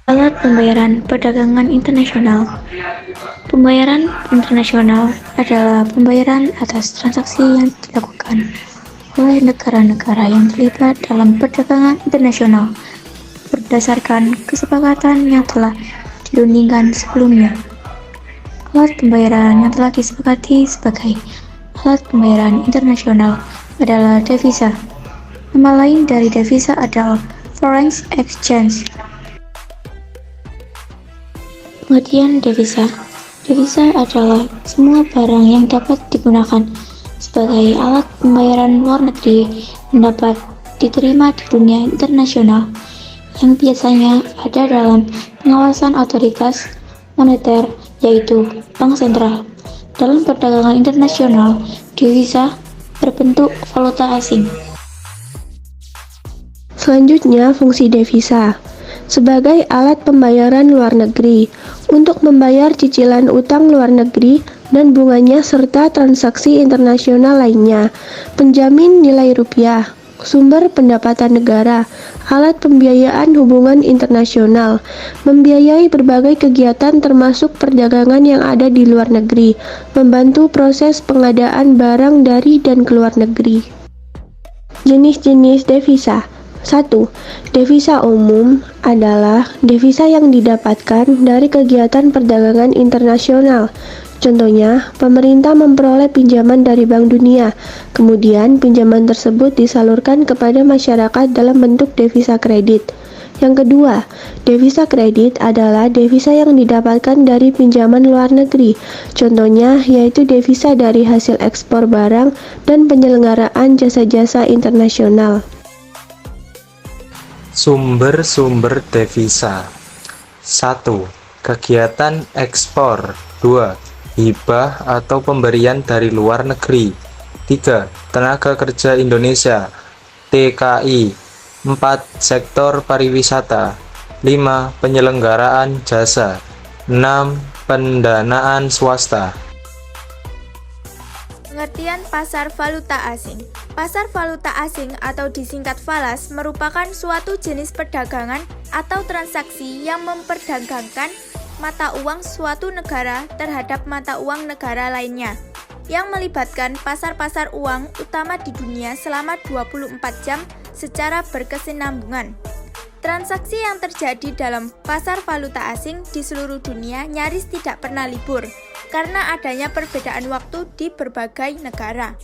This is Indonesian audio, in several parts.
Alat pembayaran perdagangan internasional. Pembayaran internasional adalah pembayaran atas transaksi yang dilakukan oleh negara-negara yang terlibat dalam perdagangan internasional berdasarkan kesepakatan yang telah dirundingkan sebelumnya. Alat pembayaran yang telah disepakati sebagai alat pembayaran internasional adalah devisa. Nama lain dari devisa adalah foreign exchange. Pengertian devisa. Devisa adalah semua barang yang dapat digunakan sebagai alat pembayaran luar negeri yang dapat diterima di dunia internasional, yang biasanya ada dalam pengawasan otoritas moneter, yaitu bank sentral. Dalam perdagangan internasional, devisa berbentuk valuta asing. Selanjutnya, fungsi devisa sebagai alat pembayaran luar negeri untuk membayar cicilan utang luar negeri dan bunganya serta transaksi internasional lainnya. Penjamin nilai rupiah, sumber pendapatan negara, alat pembiayaan hubungan internasional, membiayai berbagai kegiatan termasuk perdagangan yang ada di luar negeri, membantu proses pengadaan barang dari dan ke luar negeri. Jenis-jenis devisa. 1. Devisa umum adalah devisa yang didapatkan dari kegiatan perdagangan internasional. Contohnya, pemerintah memperoleh pinjaman dari Bank Dunia, kemudian pinjaman tersebut disalurkan kepada masyarakat dalam bentuk devisa kredit. Yang kedua, devisa kredit adalah devisa yang didapatkan dari pinjaman luar negeri. Contohnya yaitu devisa dari hasil ekspor barang dan penyelenggaraan jasa-jasa internasional. Sumber-sumber devisa. 1. Kegiatan ekspor. 2. Hibah atau pemberian dari luar negeri. 3. Tenaga kerja Indonesia (TKI). 4. Sektor pariwisata. 5. Penyelenggaraan jasa. 6. Pendanaan swasta. Pengertian pasar valuta asing. Pasar valuta asing atau disingkat falas merupakan suatu jenis perdagangan atau transaksi yang memperdagangkan mata uang suatu negara terhadap mata uang negara lainnya, yang melibatkan pasar-pasar uang utama di dunia selama 24 jam secara berkesinambungan. Transaksi yang terjadi dalam pasar valuta asing di seluruh dunia nyaris tidak pernah libur, karena adanya perbedaan waktu di berbagai negara.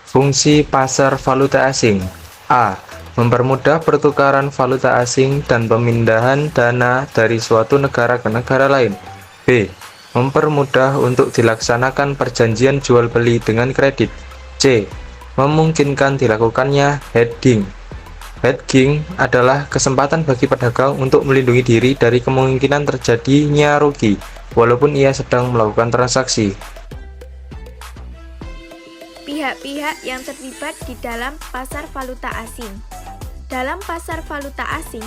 Fungsi pasar valuta asing. A. Mempermudah pertukaran valuta asing dan pemindahan dana dari suatu negara ke negara lain. B. Mempermudah untuk dilaksanakan perjanjian jual beli dengan kredit. C. Memungkinkan dilakukannya hedging. Hedging adalah kesempatan bagi pedagang untuk melindungi diri dari kemungkinan terjadinya rugi, walaupun ia sedang melakukan transaksi. Pihak-pihak yang terlibat di dalam pasar valuta asing. Dalam pasar valuta asing,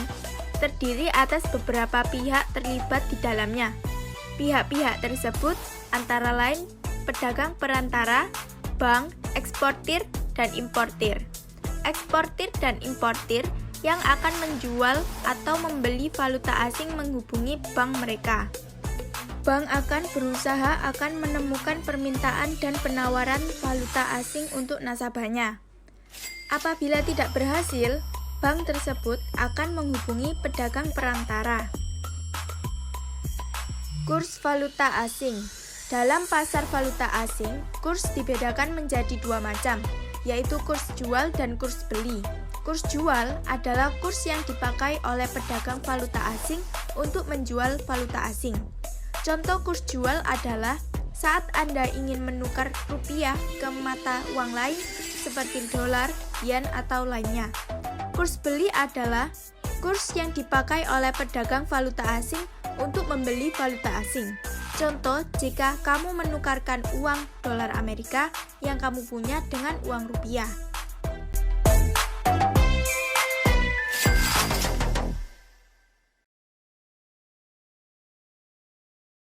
terdiri atas beberapa pihak terlibat di dalamnya. Pihak-pihak tersebut antara lain pedagang perantara, bank, eksportir, dan importir. Eksportir dan importir yang akan menjual atau membeli valuta asing menghubungi bank mereka. Bank akan berusaha akan menemukan permintaan dan penawaran valuta asing untuk nasabahnya. Apabila tidak berhasil, bank tersebut akan menghubungi pedagang perantara. Kurs valuta asing. Dalam pasar valuta asing, kurs dibedakan menjadi dua macam, yaitu kurs jual dan kurs beli. Kurs jual adalah kurs yang dipakai oleh pedagang valuta asing untuk menjual valuta asing. Contoh kurs jual adalah saat Anda ingin menukar rupiah ke mata uang lain seperti dolar, yen, atau lainnya. Kurs beli adalah kurs yang dipakai oleh pedagang valuta asing untuk membeli valuta asing. Contoh, jika kamu menukarkan uang dolar Amerika yang kamu punya dengan uang rupiah.